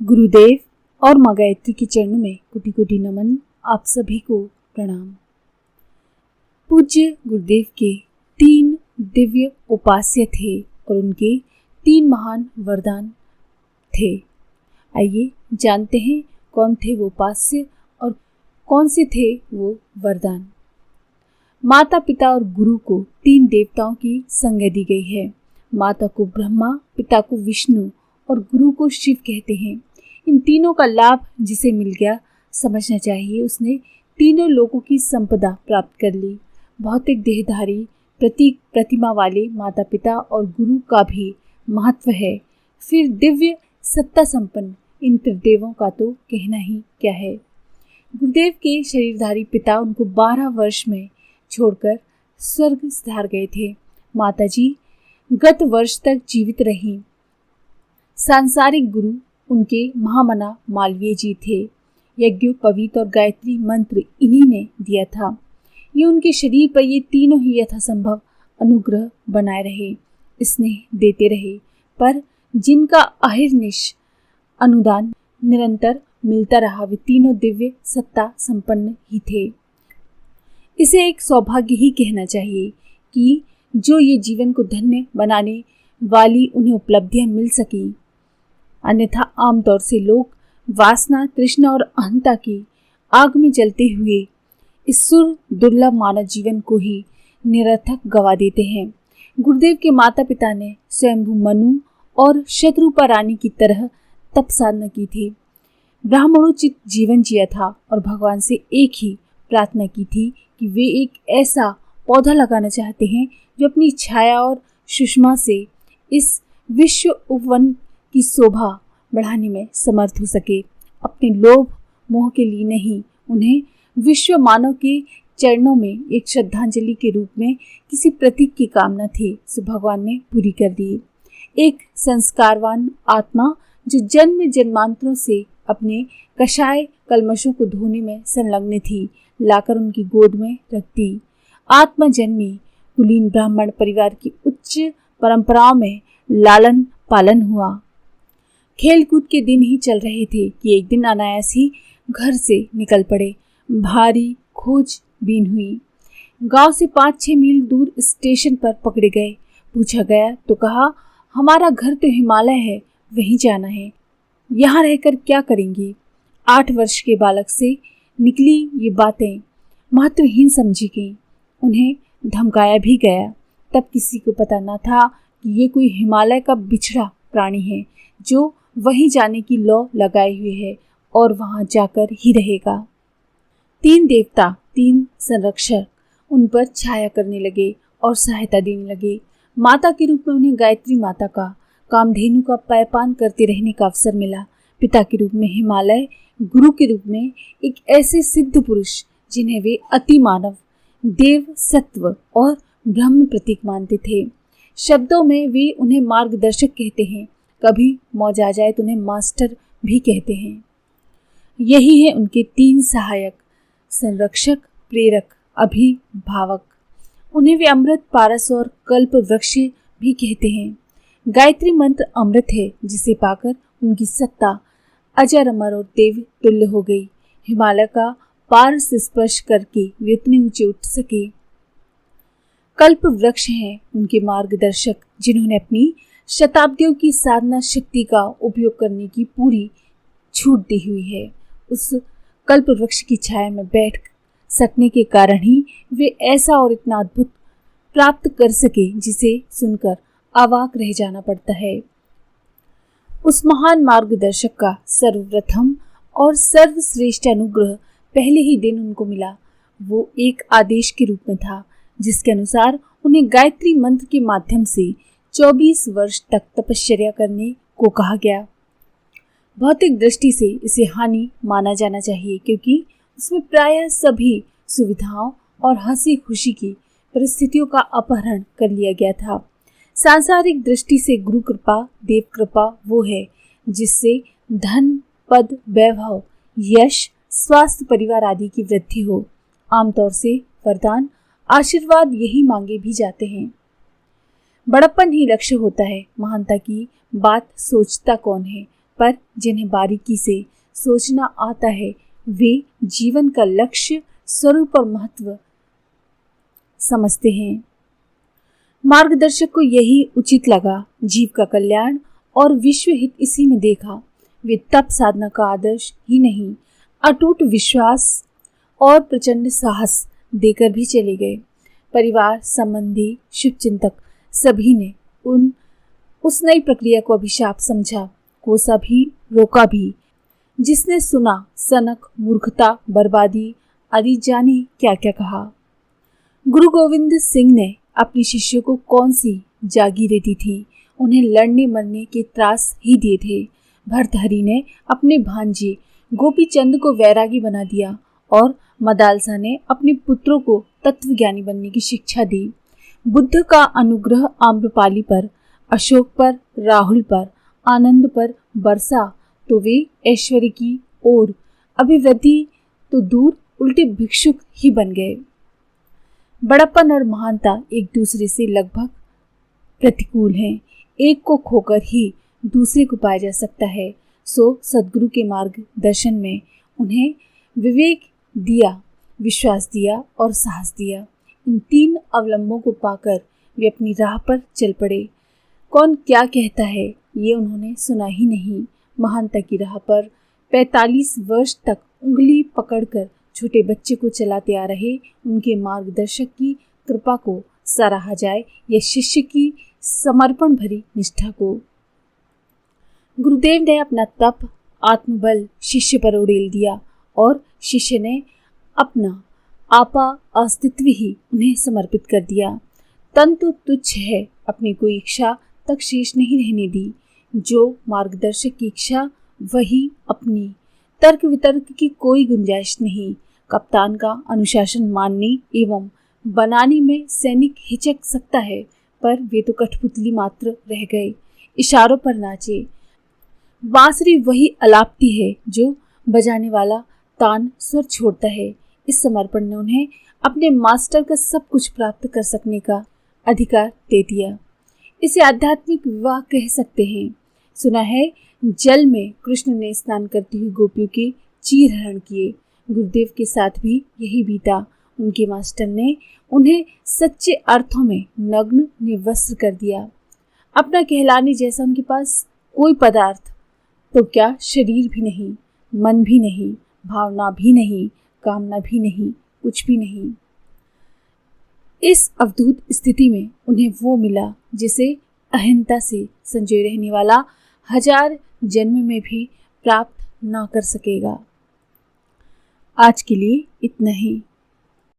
गुरुदेव और माँ गायत्री के चरणों में कोटि कोटि नमन। आप सभी को प्रणाम। पूज्य गुरुदेव के 3 दिव्य उपास्य थे और उनके 3 महान वरदान थे। आइए जानते हैं कौन थे वो उपास्य और कौन से थे वो वरदान। माता पिता और गुरु को 3 देवताओं की संज्ञा दी गई है। माता को ब्रह्मा, पिता को विष्णु और गुरु को शिव कहते हैं। इन तीनों का लाभ जिसे मिल गया समझना चाहिए उसने तीनों लोगों की संपदा प्राप्त कर ली। भौतिक देहधारी प्रतीक प्रतिमा वाले माता पिता और गुरु का भी महत्व है। फिर दिव्य सत्ता संपन्न इन त्रिदेवों का तो कहना ही क्या है। गुरुदेव के शरीरधारी पिता उनको 12 वर्ष में छोड़कर स्वर्ग सिधार गए थे। माताजी गत वर्ष तक जीवित रहीं। सांसारिक गुरु उनके महामना मालवीय जी थे। यज्ञोपवीत और गायत्री मंत्र इन्हीं ने दिया था। ये उनके शरीर पर ये तीनों ही यथासंभव अनुग्रह बनाए रहे, स्नेह देते रहे, पर जिनका अहिर्निश अनुदान निरंतर मिलता रहा वे तीनों दिव्य सत्ता संपन्न ही थे। इसे एक सौभाग्य ही कहना चाहिए कि जो ये जीवन को धन्य बनाने वाली उन्हें उपलब्धियां मिल सकी। अन्यथा आमतौर से लोग वासना, तृष्णा और अहंता की आग में जलते हुए इस सुर दुर्लभ मानव जीवन को ही निरर्थक गवा देते हैं। गुरुदेव के माता पिता ने स्वयंभू मनु और शत्रुपा रानी की तरह तप साधना की थी, ब्राह्मणोचित जीवन जिया था और भगवान से एक ही प्रार्थना की थी कि वे एक ऐसा पौधा लगाना चाहते हैं जो अपनी छाया और सुषमा से इस विश्व उपवन की शोभा बढ़ाने में समर्थ हो सके। अपने लोभ मोह के लिए नहीं, उन्हें विश्व मानव के चरणों में एक श्रद्धांजलि के रूप में किसी प्रतीक की कामना थी, सो भगवान ने पूरी कर दी। एक संस्कारवान आत्मा जो जन्म जन्मांतरों से अपने कषाय कलमशों को धोने में संलग्न थी, लाकर उनकी गोद में रख दी। आत्मा जन्मी कुलीन ब्राह्मण परिवार की उच्च परंपराओं में लालन पालन हुआ। खेलकूद के दिन ही चल रहे थे कि एक दिन अनायास ही घर से निकल पड़े। भारी खोजबीन हुई। गांव से 5-6 मील दूर स्टेशन पर पकड़े गए। पूछा गया तो कहा, हमारा घर तो हिमालय है, वहीं जाना है। यहाँ रहकर क्या करेंगे। 8 वर्ष के बालक से निकली ये बातें महत्वहीन समझी गई। उन्हें धमकाया भी गया। तब किसी को पता न था कि ये कोई हिमालय का बिछड़ा प्राणी है जो वहीं जाने की लौ लगाए हुए है और वहां जाकर ही रहेगा। 3 देवता, 3 संरक्षक उन पर छाया करने लगे और सहायता देने लगे। माता के रूप में उन्हें गायत्री माता का, कामधेनु का पैपान करते रहने का अवसर मिला। पिता के रूप में हिमालय, गुरु के रूप में एक ऐसे सिद्ध पुरुष जिन्हें वे अति मानव, देव, सत्व और ब्रह्म प्रतीक मानते थे। शब्दों में वे उन्हें मार्गदर्शक कहते हैं, कभी मौज आ जाए तो उन्हें मास्टर भी कहते हैं। यही है उनके 3 सहायक, संरक्षक, प्रेरक, अभिभावक। उन्हें वे अमृत, पारस और कल्प वृक्ष भी कहते हैं। गायत्री मंत्र अमृत है जिसे पाकर उनकी सत्ता अजर अमर और देव तुल्य हो गई। हिमालय का पारस स्पर्श करके वे उतने ऊंचे उठ सके। कल्प वृक्ष हैं उनके मार्गदर्शक जिन्होंने अपनी शताब्दियों की साधना शक्ति का उपयोग करने की पूरी छूट दी हुई है। उस कल्प वृक्ष की छाया में बैठ सकने के कारण ही वे ऐसा और इतना अद्भुत प्राप्त कर सके जिसे सुनकर अवाक रह जाना पड़ता है। उस महान मार्गदर्शक का सर्वप्रथम और सर्वश्रेष्ठ अनुग्रह पहले ही दिन उनको मिला। वो एक आदेश के रूप में था जिसके अनुसार उन्हें गायत्री मंत्र के माध्यम से 24 वर्ष तक तपश्चर्या करने को कहा गया। भौतिक दृष्टि से इसे हानि माना जाना चाहिए क्योंकि उसमें प्रायः सभी सुविधाओं और हंसी खुशी की परिस्थितियों का अपहरण कर लिया गया था। सांसारिक दृष्टि से गुरु कृपा, देव कृपा वो है जिससे धन, पद, वैभव, यश, स्वास्थ्य, परिवार आदि की वृद्धि हो। आमतौर से वरदान, आशीर्वाद यही मांगे भी जाते हैं। बड़प्पन ही लक्ष्य होता है। महानता की बात सोचता कौन है, पर जिन्हें बारीकी से सोचना आता है वे जीवन का लक्ष्य, स्वरूप और महत्व समझते हैं। मार्गदर्शक को यही उचित लगा, जीव का कल्याण और विश्व हित इसी में देखा। वे तप साधना का आदर्श ही नहीं, अटूट विश्वास और प्रचंड साहस देकर भी चले गए। परिवार, संबंधी, शुभचिंतक सभी ने उस नई प्रक्रिया को अभिशाप समझा, कोसा भी, रोका भी। जिसने सुना सनक, मूर्खता, बर्बादी आदि जाने क्या क्या कहा। गुरु गोविंद सिंह ने अपने शिष्यों को कौन सी जागीरें दी थी, उन्हें लड़ने मरने के त्रास ही दिए थे। भर्तहरि ने अपने भांजे गोपीचंद को वैरागी बना दिया और मदालसा ने अपने पुत्रों को तत्वज्ञानी बनने की शिक्षा दी। बुद्ध का अनुग्रह आम्रपाली पर, अशोक पर, राहुल पर, आनंद पर बरसा तो वे ऐश्वर्य की ओर, अभिवृद्धि तो दूर उल्टे भिक्षुक ही बन गए। बड़प्पन और महानता एक दूसरे से लगभग प्रतिकूल हैं। एक को खोकर ही दूसरे को पाया जा सकता है। सो सद्गुरु के मार्गदर्शन में उन्हें विवेक दिया, विश्वास दिया और साहस दिया। इन तीन अवलंबों को पाकर वे अपनी राह पर चल पड़े। कौन क्या कहता है ये उन्होंने सुना ही नहीं। महानता की राह पर 45 वर्ष तक उंगली पकड़कर छोटे बच्चे को चलाते आ रहे उनके मार्गदर्शक की कृपा को सराहा जाए या शिष्य की समर्पण भरी निष्ठा को। गुरुदेव ने अपना तप, आत्मबल शिष्य पर उड़ेल दिया और शिष्य ने अपना आपा अस्तित्व ही उन्हें समर्पित कर दिया। तन तो तुच्छ है, अपनी कोई इच्छा तक शेष नहीं रहने दी। जो मार्गदर्शक की इच्छा वही अपनी, तर्क वितर्क की कोई गुंजाइश नहीं। कप्तान का अनुशासन मानने एवं बनाने में सैनिक हिचक सकता है, पर वे तो कठपुतली मात्र रह गए, इशारों पर नाचे। बांसुरी वही अलापती है जो बजाने वाला तान स्वर छोड़ता है। इस समर्पण ने उन्हें अपने मास्टर का सब कुछ प्राप्त कर सकने का अधिकार दे दिया। इसे आध्यात्मिक विवाह कह सकते हैं। सुना है जल में कृष्ण ने स्नान करती हुई गोपियों के चीर हरण किए। गुरुदेव के साथ भी यही बीता। उनके मास्टर ने उन्हें सच्चे अर्थों में नग्न निवस्त्र कर दिया। अपना कहलाने जैसा उनके पास कोई पदार्थ तो क्या शरीर भी नहीं, मन भी नहीं, भावना भी नहीं, कामना भी नहीं, कुछ भी नहीं। इस अवधूत स्थिति में उन्हें वो मिला जिसे अहिंसा से संजोए रहने वाला 1000 जन्म में भी प्राप्त ना कर सकेगा। आज के लिए इतना ही।